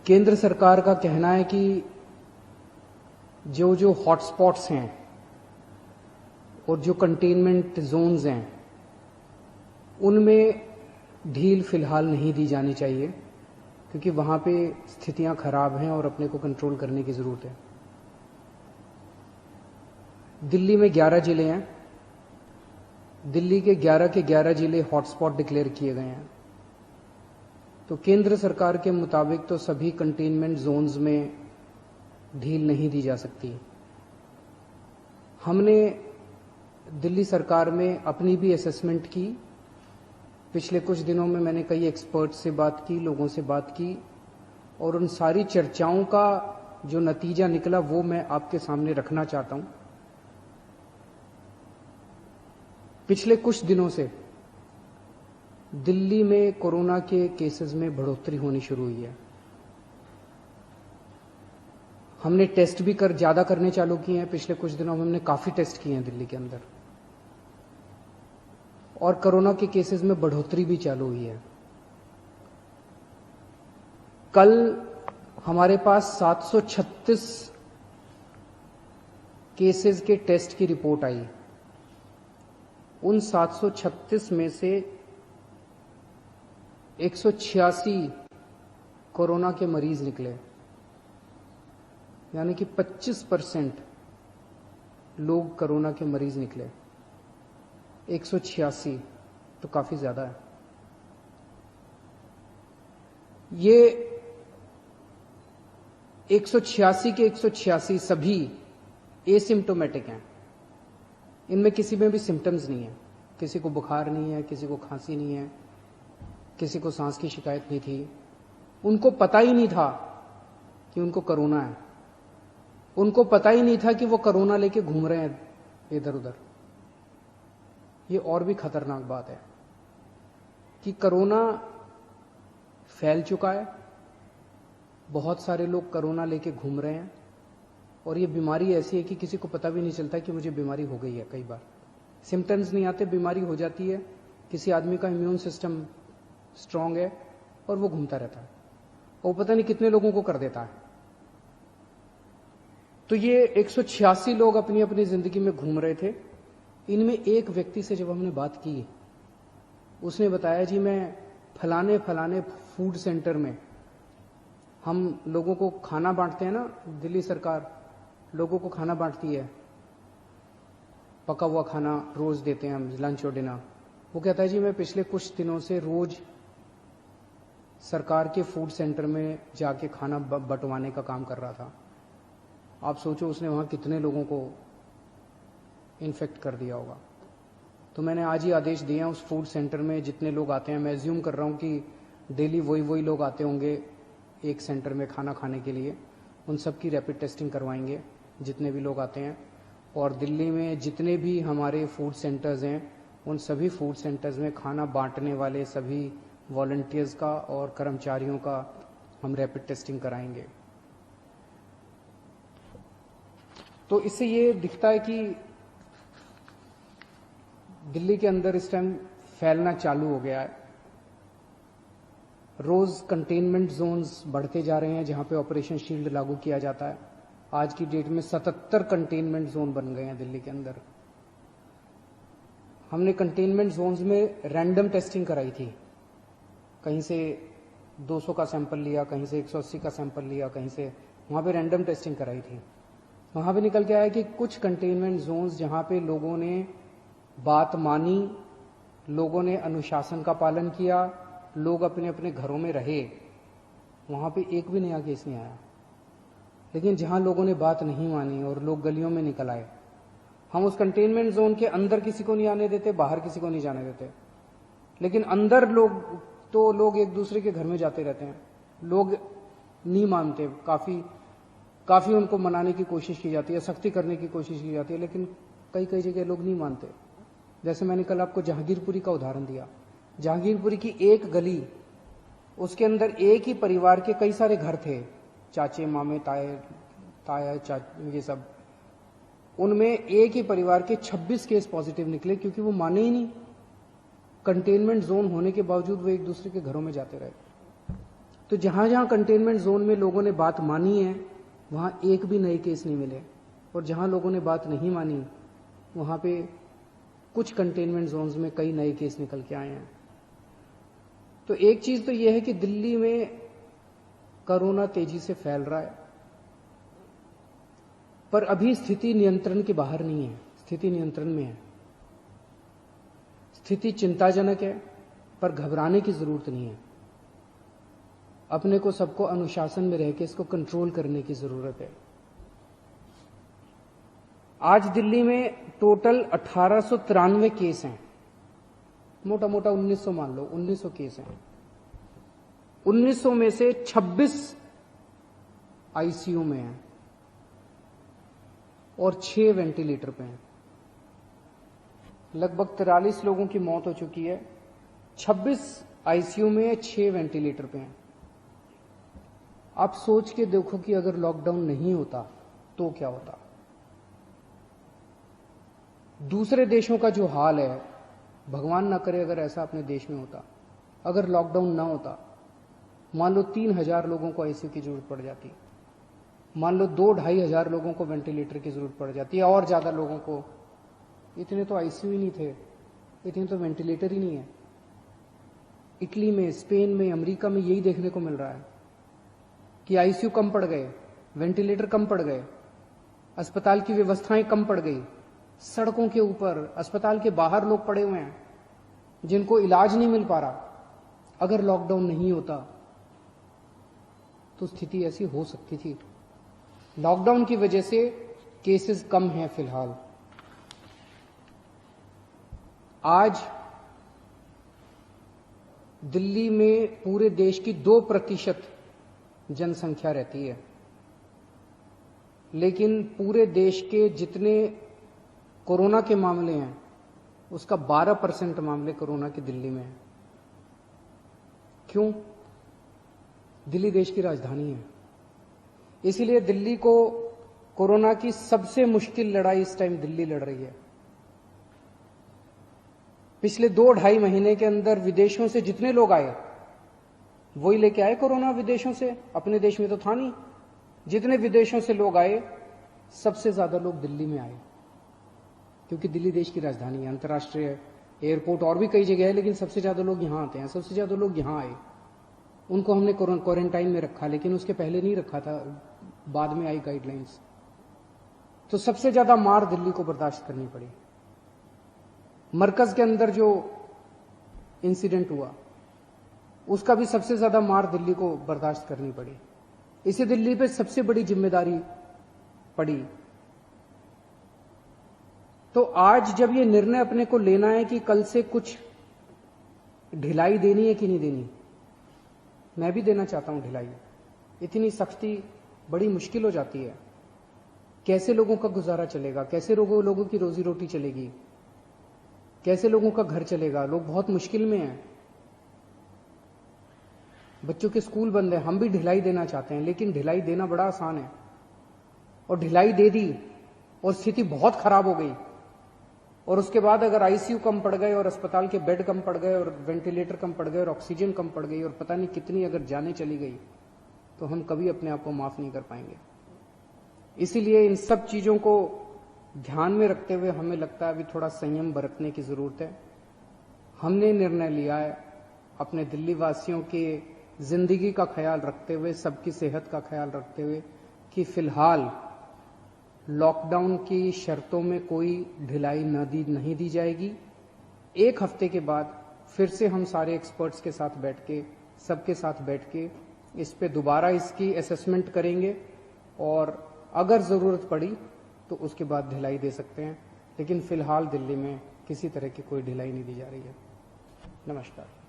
केंद्र सरकार का कहना है कि जो हॉटस्पॉट्स हैं और जो कंटेनमेंट जोन्स हैं उनमें ढील फिलहाल नहीं दी जानी चाहिए, क्योंकि वहां पे स्थितियां खराब हैं और अपने को कंट्रोल करने की जरूरत है। दिल्ली में 11 जिले हैं। दिल्ली के 11 जिले हॉटस्पॉट डिक्लेयर किए गए हैं। तो केंद्र सरकार के मुताबिक तो सभी कंटेनमेंट जोन्स में ढील नहीं दी जा सकती। हमने दिल्ली सरकार में अपनी भी असेसमेंट की। पिछले कुछ दिनों में मैंने कई एक्सपर्ट्स से बात की, लोगों से बात की, और उन सारी चर्चाओं का जो नतीजा निकला वो मैं आपके सामने रखना चाहता हूं। पिछले कुछ दिनों से दिल्ली में कोरोना के केसेस में बढ़ोतरी होनी शुरू हुई है। हमने टेस्ट भी ज्यादा करने चालू किए हैं। पिछले कुछ दिनों में हमने काफी टेस्ट किए हैं दिल्ली के अंदर, और कोरोना के केसेस में बढ़ोतरी भी चालू हुई है। कल हमारे पास 736 केसेस के टेस्ट की रिपोर्ट आई। उन 736 में से 186 कोरोना के मरीज निकले, यानी कि 25% लोग कोरोना के मरीज निकले। 186 तो काफी ज्यादा है। ये 186 के 186 सभी एसिम्प्टोमेटिक हैं। इनमें किसी में भी सिम्टम्स नहीं है। किसी को बुखार नहीं है, किसी को खांसी नहीं है, किसी को सांस की शिकायत नहीं थी। उनको पता ही नहीं था कि उनको कोरोना है। उनको पता ही नहीं था कि वो कोरोना लेके घूम रहे हैं इधर उधर। ये और भी खतरनाक बात है कि कोरोना फैल चुका है। बहुत सारे लोग कोरोना लेके घूम रहे हैं, और ये बीमारी ऐसी है कि किसी को पता भी नहीं चलता कि मुझे बीमारी हो गई है। कई बार सिम्टम्स नहीं आते, बीमारी हो जाती है। किसी आदमी का इम्यून सिस्टम स्ट्रांग है और वो घूमता रहता है, और पता नहीं कितने लोगों को कर देता है। तो ये 186 लोग अपनी अपनी जिंदगी में घूम रहे थे। इनमें एक व्यक्ति से जब हमने बात की, उसने बताया जी मैं फलाने फलाने फूड सेंटर में, हम लोगों को खाना बांटते हैं ना, दिल्ली सरकार लोगों को खाना बांटती है, पका हुआ खाना रोज देते हैं हम, लंच और डिनर। वो कहता है जी मैं पिछले कुछ दिनों से रोज सरकार के फूड सेंटर में जाके खाना बंटवाने का काम कर रहा था। आप सोचो उसने वहां कितने लोगों को इन्फेक्ट कर दिया होगा। तो मैंने आज ही आदेश दिए हैं, उस फूड सेंटर में जितने लोग आते हैं, मैं एज्यूम कर रहा हूं कि डेली वही लोग आते होंगे एक सेंटर में खाना खाने के लिए, उन सब की रैपिड टेस्टिंग करवाएंगे जितने भी लोग आते हैं। और दिल्ली में जितने भी हमारे फूड सेंटर्स हैं, उन सभी फूड सेंटर्स में खाना बांटने वाले सभी वॉलंटियर्स का और कर्मचारियों का हम रैपिड टेस्टिंग कराएंगे। तो इससे ये दिखता है कि दिल्ली के अंदर इस टाइम फैलना चालू हो गया है। रोज कंटेनमेंट जोन्स बढ़ते जा रहे हैं जहां पे ऑपरेशन शील्ड लागू किया जाता है। आज की डेट में 77 कंटेनमेंट जोन बन गए हैं दिल्ली के अंदर। हमने कंटेनमेंट जोन्स में रैंडम टेस्टिंग कराई थी। कहीं से 200 का सैंपल लिया, कहीं से 180 का सैंपल लिया, कहीं से, वहां पे रैंडम टेस्टिंग कराई थी। वहां पे निकल के आया कि कुछ कंटेनमेंट जोन्स जहां पे लोगों ने बात मानी, लोगों ने अनुशासन का पालन किया, लोग अपने अपने घरों में रहे, वहां पे एक भी नया केस नहीं आया। लेकिन जहां लोगों ने बात नहीं मानी और लोग गलियों में निकल आए, हम उस कंटेनमेंट जोन के अंदर किसी को नहीं आने देते, बाहर किसी को नहीं जाने देते। लेकिन अंदर लोग एक दूसरे के घर में जाते रहते हैं। लोग नहीं मानते, काफी उनको मनाने की कोशिश की जाती है, सख्ती करने की कोशिश की जाती है, लेकिन कई जगह लोग नहीं मानते। जैसे मैंने कल आपको जहांगीरपुरी का उदाहरण दिया। जहांगीरपुरी की एक गली, उसके अंदर एक ही परिवार के कई सारे घर थे, चाचे मामे ताया ये सब। उनमें एक ही परिवार के 26 केस पॉजिटिव निकले, क्योंकि वो माने ही नहीं। कंटेनमेंट जोन होने के बावजूद वो एक दूसरे के घरों में जाते रहे। तो जहां जहां कंटेनमेंट जोन में लोगों ने बात मानी है वहां एक भी नए केस नहीं मिले, और जहां लोगों ने बात नहीं मानी वहां पे कुछ कंटेनमेंट जोन्स में कई नए केस निकल के आए हैं। तो एक चीज तो यह है कि दिल्ली में कोरोना तेजी से फैल रहा है, पर अभी स्थिति नियंत्रण के बाहर नहीं है, स्थिति नियंत्रण में है। स्थिति चिंताजनक है, पर घबराने की जरूरत नहीं है। अपने को सबको अनुशासन में रह के इसको कंट्रोल करने की जरूरत है। आज दिल्ली में टोटल 1893 केस हैं, मोटा मोटा 1900 मान लो, 1900 केस हैं। 1900 में से 26 आईसीयू में हैं और 6 वेंटिलेटर पे हैं। लगभग 43 लोगों की मौत हो चुकी है। 26 आईसीयू में है, 6 वेंटिलेटर पे हैं। आप सोच के देखो कि अगर लॉकडाउन नहीं होता तो क्या होता। दूसरे देशों का जो हाल है, भगवान ना करे अगर ऐसा अपने देश में होता, अगर लॉकडाउन ना होता, मान लो 3000 लोगों को आईसीयू की जरूरत पड़ जाती, मान लो 2-2.5 हजार लोगों को वेंटिलेटर की जरूरत पड़ जाती है, और ज्यादा लोगों को। इतने तो आईसीयू ही नहीं थे, इतने तो वेंटिलेटर ही नहीं है। इटली में, स्पेन में, अमेरिका में यही देखने को मिल रहा है कि आईसीयू कम पड़ गए, वेंटिलेटर कम पड़ गए, अस्पताल की व्यवस्थाएं कम पड़ गई। सड़कों के ऊपर, अस्पताल के बाहर लोग पड़े हुए हैं जिनको इलाज नहीं मिल पा रहा। अगर लॉकडाउन नहीं होता तो स्थिति ऐसी हो सकती थी। लॉकडाउन की वजह से केसेस कम हैं फिलहाल। आज दिल्ली में पूरे देश की 2% जनसंख्या रहती है, लेकिन पूरे देश के जितने कोरोना के मामले हैं उसका 12% मामले कोरोना के दिल्ली में है। क्यों? दिल्ली देश की राजधानी है, इसीलिए दिल्ली को कोरोना की सबसे मुश्किल लड़ाई इस टाइम दिल्ली लड़ रही है। पिछले 2-2.5 महीने के अंदर विदेशों से जितने लोग आए वही लेके आए कोरोना विदेशों से, अपने देश में तो था नहीं। जितने विदेशों से लोग आए सबसे ज्यादा लोग दिल्ली में आए, क्योंकि दिल्ली देश की राजधानी है, अंतर्राष्ट्रीय एयरपोर्ट और भी कई जगह है, लेकिन सबसे ज्यादा लोग यहां आते हैं। सबसे ज्यादा लोग यहां आए, उनको हमने क्वारंटाइन में रखा, लेकिन उसके पहले नहीं रखा था, बाद में आई गाइडलाइंस। तो सबसे ज्यादा मार दिल्ली को बर्दाश्त करनी पड़ी। मरकज के अंदर जो इंसिडेंट हुआ उसका भी सबसे ज्यादा मार दिल्ली को बर्दाश्त करनी पड़ी। इसे दिल्ली पे सबसे बड़ी जिम्मेदारी पड़ी। तो आज जब ये निर्णय अपने को लेना है कि कल से कुछ ढिलाई देनी है कि नहीं देनी, मैं भी देना चाहता हूं ढिलाई। इतनी सख्ती बड़ी मुश्किल हो जाती है। कैसे लोगों का गुजारा चलेगा, कैसे लोगों की रोजी रोटी चलेगी, कैसे लोगों का घर चलेगा। लोग बहुत मुश्किल में हैं, बच्चों के स्कूल बंद है। हम भी ढिलाई देना चाहते हैं, लेकिन ढिलाई देना बड़ा आसान है। और ढिलाई दे दी और स्थिति बहुत खराब हो गई, और उसके बाद अगर आईसीयू कम पड़ गए और अस्पताल के बेड कम पड़ गए और वेंटिलेटर कम पड़ गए और ऑक्सीजन कम पड़ गई और पता नहीं कितनी अगर जानें चली गई, तो हम कभी अपने आप को माफ नहीं कर पाएंगे। इसीलिए इन सब चीजों को ध्यान में रखते हुए हमें लगता है अभी थोड़ा संयम बरतने की जरूरत है। हमने निर्णय लिया है अपने दिल्ली वासियों के जिंदगी का ख्याल रखते हुए, सबकी सेहत का ख्याल रखते हुए, कि फिलहाल लॉकडाउन की शर्तों में कोई ढिलाई नहीं दी जाएगी। 1 हफ्ते के बाद फिर से हम सारे एक्सपर्ट्स के साथ बैठ के, सबके साथ बैठ के इस पे दोबारा इसकी असेसमेंट करेंगे, और अगर जरूरत पड़ी तो उसके बाद ढिलाई दे सकते हैं। लेकिन फिलहाल दिल्ली में किसी तरह की कोई ढिलाई नहीं दी जा रही है। नमस्कार।